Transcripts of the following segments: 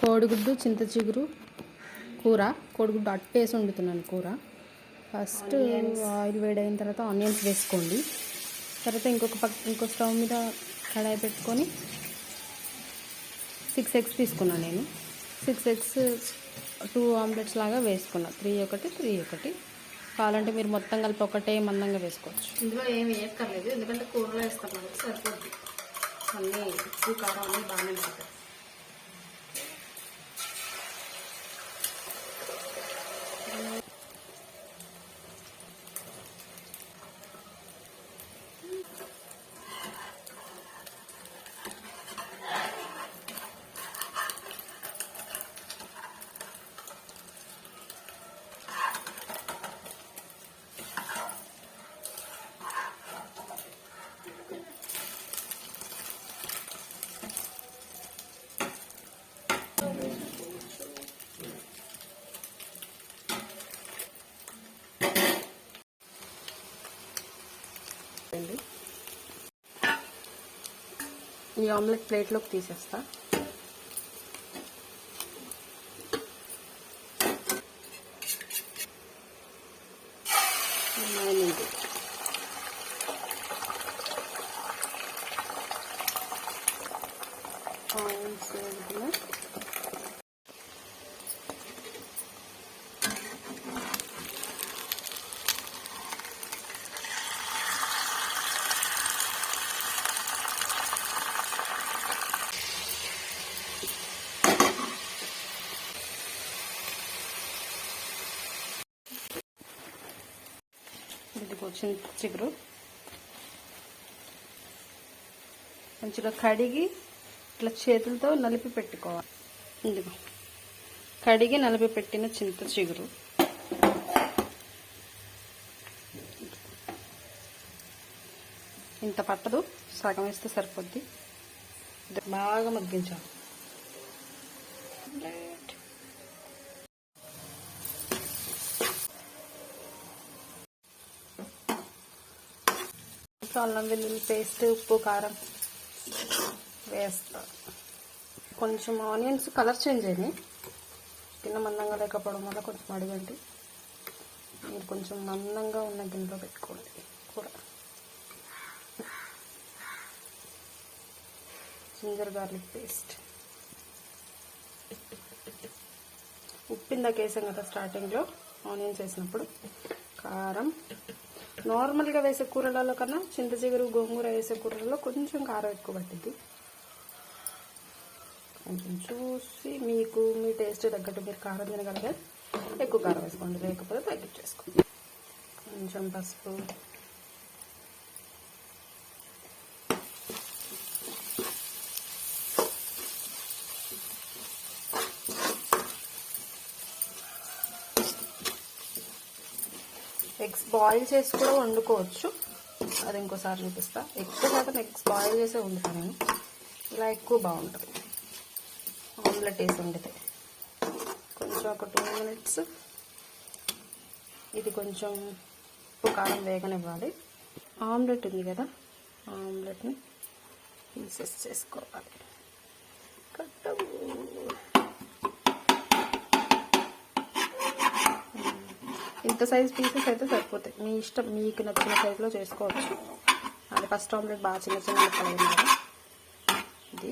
కోడిగుడ్డు చింత చిగురు కూర. కోడిగుడ్డు అట్టేసి వండుతున్నాను కూర. ఫస్ట్ ఆయిల్ వేడైన తర్వాత ఆనియన్స్ వేసుకోండి. తర్వాత ఇంకో స్టవ్ మీద కడాయి పెట్టుకొని 6 eggs తీసుకున్నాను నేను. 6 eggs 2 ఆమ్లెట్స్ లాగా వేసుకున్నా. 3 ఒకటి 3 ఒకటి. కావాలంటే మీరు మొత్తం కలిపి ఒకటే మందంగా వేసుకోవచ్చు. ఇందులో ఏమి వేయక్కర్లేదు, ఎందుకంటే కూరలో వేస్తాం కాబట్టి సరిపోద్ది. అన్నీ ఉప్పు కారం అన్నీ బాగానే పడతాయి. ఈ ఆమ్లెట్ ప్లేట్లోకి తీసేస్తా. చింత చిగురు మంచిగా కడిగి ఇట్లా చేతులతో నలిపి పెట్టుకోవాలి. ఇదిగో కడిగి నలిపి పెట్టిన చింత చిగురు. ఇంత పట్టదు, సగం వేస్తే సరిపోద్ది. బాగా మగ్గించాలి. అల్లం వెల్లుల్లి పేస్ట్, ఉప్పు కారం వేస్తా. కొంచెం ఆనియన్స్ కలర్ చేంజ్ అయినాయి. గిన్నె మందంగా లేకపోవడం వల్ల కొంచెం అడగండి. మీరు కొంచెం మందంగా ఉన్న గిన్నెలో పెట్టుకోండి కూర. జింజర్ గార్లిక్ పేస్ట్, ఉప్పు ఇందాక వేసాం కదా స్టార్టింగ్లో ఆనియన్స్ వేసినప్పుడు. కారం నార్మల్గా వేసే కూరలలో కన్నా చింత చిగురు గోంగూర వేసే కూరలలో కొంచెం కారం ఎక్కువ పట్టింది. కొంచెం చూసి మీకు మీ టేస్ట్ తగ్గట్టు మీరు కారం తినగలిగే ఎక్కువ కారం వేసుకోండి, లేకపోతే తగ్గించేసుకోండి. కొంచెం పసుపు, ఎగ్స్ బాయిల్ చేసి కూడా వండుకోవచ్చు. అది ఇంకోసారి చూపిస్తా. ఎక్కువ శాతం ఎగ్స్ బాయిల్ చేసే వండుతాను నేను. ఇలా ఎక్కువ బాగుంటుంది ఆమ్లెట్ వేసి వండితే. కొంచెం ఒక 2 minutes ఇది కొంచెం ఉప్పు కారం వేగనివ్వాలి. ఆమ్లెట్ ఉంది కదా, ఆమ్లెట్ని పీసెస్ చేసుకోవాలి. కట్టవు ఇంత సైజ్ పీసెస్ అయితే సరిపోతాయి. మీ ఇష్టం, మీకు నచ్చిన సైజులో చేసుకోవచ్చు. అది ఫస్ట్ ఆమ్లెట్ బాగా చిన్న చిన్న ముక్కలు కదా. ఇది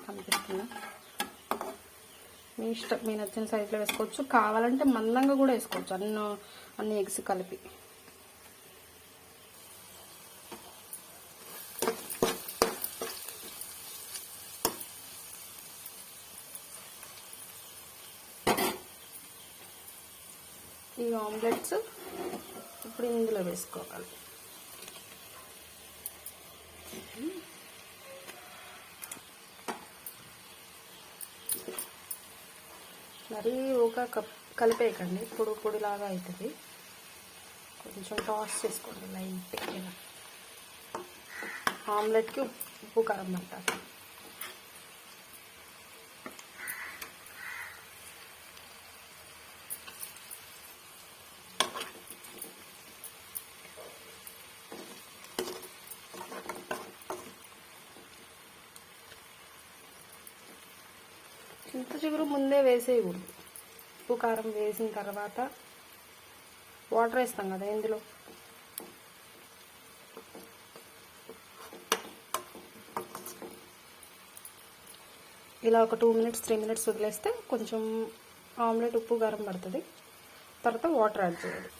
కనిపిస్తుందా? మీ ఇష్టం, మీ నచ్చిన సైజులో వేసుకోవచ్చు. కావాలంటే మందంగా కూడా వేసుకోవచ్చు అన్ని ఎగ్స్ కలిపి. ఈ ఆమ్లెట్స్ ఇప్పుడు ఇందులో వేసుకోవాలి. మరీ ఒక కలిపేయకండి, పొడిలాగా అవుతుంది. కొంచెం టాస్ చేసుకోండి లైట్గా. ఆమ్లెట్కి ఉప్పు కారం పట్టాలి. చింత చిగురు ముందే వేసేయకూడదు. ఉప్పు కారం వేసిన తర్వాత వాటర్ వేస్తాం కదా ఇందులో. ఇలా ఒక 2 minutes 3 minutes వదిలేస్తే కొంచెం ఆమ్లెట్ ఉప్పు కారం పడుతుంది. తర్వాత వాటర్ యాడ్ చేయాలి.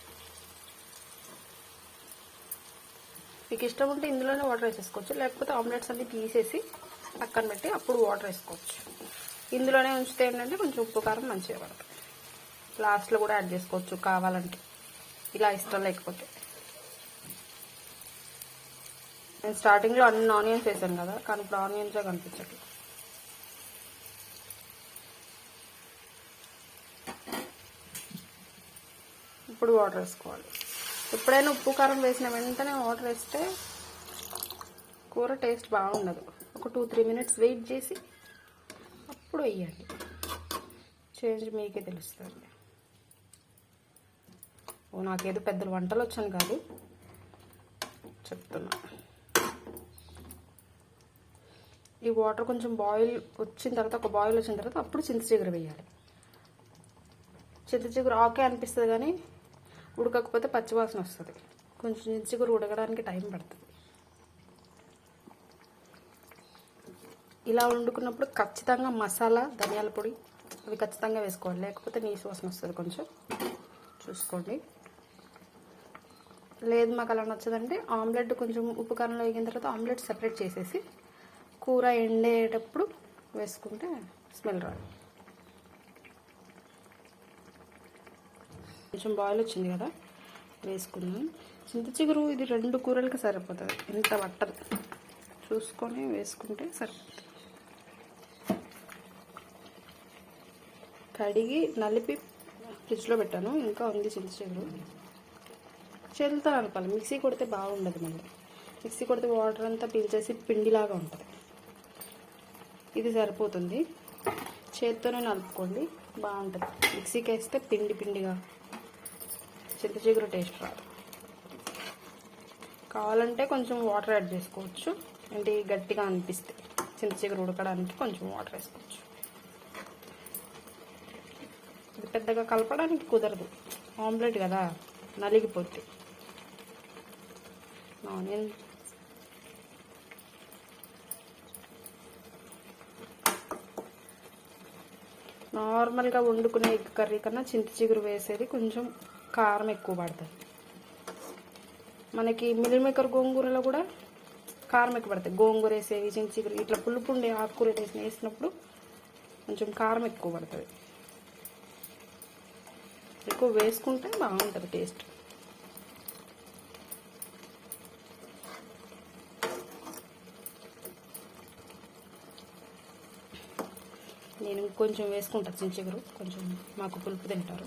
మీకు ఇష్టం ఉంటే ఇందులోనే వాటర్ వేసేసుకోవచ్చు, లేకపోతే ఆమ్లెట్స్ అన్ని తీసేసి పక్కన పెట్టి అప్పుడు వాటర్ వేసుకోవచ్చు. ఇందులోనే ఉంచితే ఏంటంటే కొంచెం ఉప్పు కారం మంచిగా పడుతుంది. లాస్ట్లో కూడా యాడ్ చేసుకోవచ్చు కావాలంటే, ఇలా ఇష్టం లేకపోతే. నేను స్టార్టింగ్లో అన్ని ఆనియన్స్ వేసాను కదా, కానీ ఇప్పుడు ఆనియన్సే కనిపించట్లేదు. ఇప్పుడు వాటర్ వేసుకోవాలి. ఎప్పుడైనా ఉప్పు కారం వేసిన వెంటనే వాటర్ వేస్తే కూర టేస్ట్ బాగుండదు. ఒక 2-3 minutes వెయిట్ చేసి అప్పుడు వేయండి. చేంజ్ మీకే తెలుస్తుంది. నాకేదో పెద్ద వంటలు వచ్చాను కాదు, చెప్తున్నా. ఈ వాటర్ కొంచెం బాయిల్ వచ్చిన తర్వాత, ఒక బాయిల్ వచ్చిన తర్వాత అప్పుడు చింత చిగురు వేయాలి. చింత చిగురు ఆకే అనిపిస్తుంది కానీ ఉడకకపోతే పచ్చివాసన వస్తుంది. కొంచెం చింత చిగురు ఉడకడానికి టైం పడుతుంది. ఇలా వండుకున్నప్పుడు ఖచ్చితంగా మసాలా, ధనియాల పొడి అవి ఖచ్చితంగా వేసుకోవాలి, లేకపోతే నీసు వాసన వస్తుంది. కొంచెం చూసుకోండి. లేదు మాకు అలా నచ్చదంటే ఆమ్లెట్ కొంచెం ఉప్పు కారంలో వేగిన తర్వాత ఆమ్లెట్ సెపరేట్ చేసేసి కూర ఎండేటప్పుడు వేసుకుంటే స్మెల్ రాదు. కొంచెం బాయిల్ వచ్చింది కదా, వేసుకున్నాను. చింత చిగురు ఇది 2 కూరలకి సరిపోతుంది, ఎంత పట్టదు. చూసుకొని వేసుకుంటే సరిపోతుంది. కడిగి నలిపి ఫ్రిడ్జ్లో పెట్టాను, ఇంకా ఉంది చింత చిగురు. చేతులతో నలపాలి, మిక్సీ కొడితే బాగుండదు. మళ్ళీ మిక్సీ కొడితే వాటర్ అంతా పీల్చేసి పిండిలాగా ఉంటుంది. ఇది సరిపోతుంది. చేత్తోనే నలుపుకోండి, బాగుంటుంది. మిక్సీకి వేస్తే పిండి పిండిగా చింత చిగురు టేస్ట్ రాదు. కావాలంటే కొంచెం వాటర్ యాడ్ చేసుకోవచ్చు, అంటే గట్టిగా అనిపిస్తే చింత చిగురు ఉడకడానికి కొంచెం వాటర్ వేసుకోవచ్చు. ఇది పెద్దగా కలపడానికి కుదరదు, ఆమ్లెట్ కదా, నలిగిపోద్ది. ఆనియన్ నార్మల్గా వండుకునే ఎగ్ కర్రీ కన్నా చింత చిగురు వేసేది కొంచెం కారం ఎక్కువ పడుతుంది. మనకి మిల్ మేకర్ గోంగూరలో కూడా కారం ఎక్కువ పడుతుంది. గోంగూర వేసేవి, చింత చిగురు ఇట్లా పులుపు ఉండే ఆకుకూర వేసినప్పుడు కొంచెం కారం ఎక్కువ పడుతుంది. ఎక్కువ వేసుకుంటే బాగుంటుంది టేస్ట్. నేను కొంచెం వేసుకుంటాను చింత చిగురు, కొంచెం మాకు పులుపు తింటారు.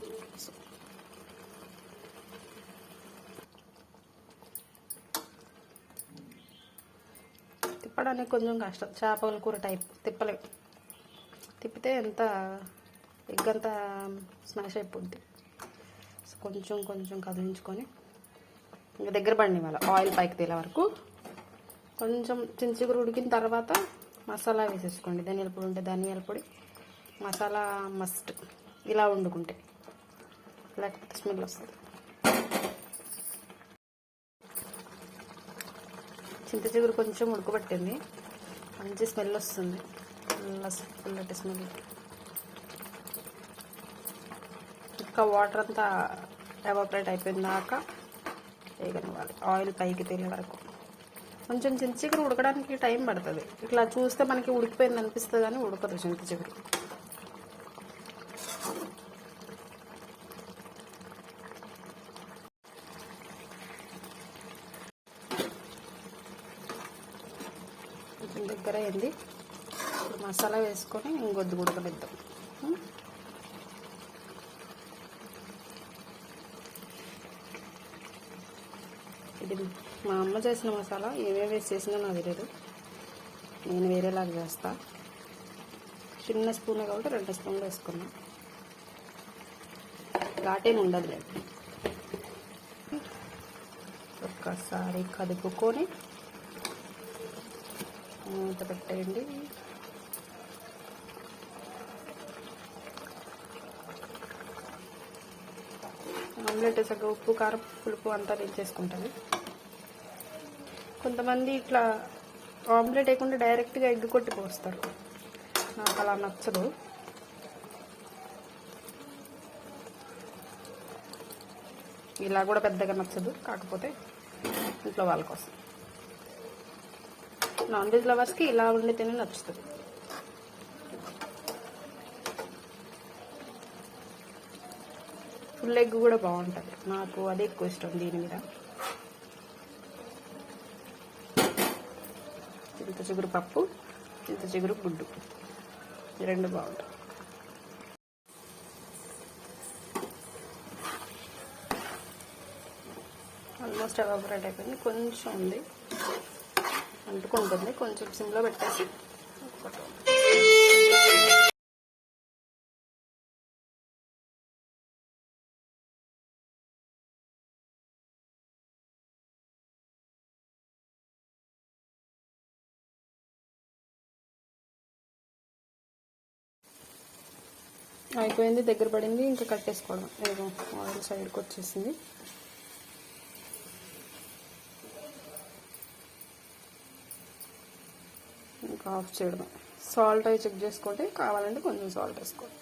తిప్పడానికి కొంచెం కష్టం, చేపల కూర టైప్ తిప్పలేము. తిప్పితే ఎంత ఎగ్ అంతా స్మాష్ అయిపోద్ది. కొంచెం కొంచెం కదిలించుకొని ఇంకా దగ్గర పడిన వాళ్ళ ఆయిల్ పైకి తేలే వరకు కొంచెం చింత చిగురు ఉడికిన తర్వాత మసాలా వేసేసుకోండి. ధనియాల పొడి ఉంటే ధనియాల పొడి, మసాలా మస్ట్ ఇలా వండుకుంటే, లేకపోతే స్మెల్ వస్తుంది. చింత చిగురు కొంచెం ఉడకబట్టింది, మంచి స్మెల్ వస్తుంది, పుల్లటి స్మెల్. ఇంకా వాటర్ అంతా ఎవాపరేట్ అయిపోయిందాక వేగనివ్వాలి, ఆయిల్ పైకి తేలే వరకు. కొంచెం చింత చిగురు ఉడకడానికి టైం పడుతుంది. ఇట్లా చూస్తే మనకి ఉడికిపోయింది అనిపిస్తుంది కానీ ఉడకదు చింత చిగురు. కొంచెం దగ్గర అయింది. ఇప్పుడు మసాలా వేసుకొని ఇంకొద్ది ఉడకబెద్దాం. ఇది మా అమ్మ చేసిన మసాలా, ఏమేమి వేసి చేసినా నాకు తెలియదు, నేను వేరేలాగా చేస్తా. చిన్న స్పూన్ కాబట్టి 2 స్పూన్లు వేసుకున్నా, ఘాటేమి ఉండదు లేదు. ఒక్కసారి కదుపుకొని మూత పెట్టేయండి. ఆమ్లెట్ చక్కగా ఉప్పు కారం పులుపు అంతా చేసుకుంటుంది. కొంతమంది ఇట్లా ఆమ్లెట్ వేయకుండా డైరెక్ట్గా ఎగ్ కొట్టి పోస్తారు. నాకు అలా నచ్చదు. ఇలా కూడా పెద్దగా నచ్చదు, కాకపోతే ఇంట్లో వాళ్ళ కోసం. నాన్ వెజ్ లవర్స్కి ఇలా వండితేనే నచ్చుతుంది. ఫుల్ ఎగ్ కూడా బాగుంటుంది, నాకు అదే ఎక్కువ ఇష్టం దీని మీద. చింత చిగురు పప్పు, చింత చిగురు గుడ్డు, ఈ రెండు బాగుంటాయి. ఆల్మోస్ట్ ఎవాపరేట్ అయిపోయింది, కొంచెం ఉంది అంటుకుంటుంది. కొంచెం సిమ్లో పెట్టేసి అయిపోయింది, దగ్గర పడింది. ఇంకా కట్టేసుకోవడం. ఏదో ఆయిల్ సైడ్కి వచ్చేసింది. ఇంకా ఆఫ్ చేయడం. సాల్ట్ అవి చెక్ చేసుకోండి, కావాలంటే కొంచెం సాల్ట్ వేసుకోండి.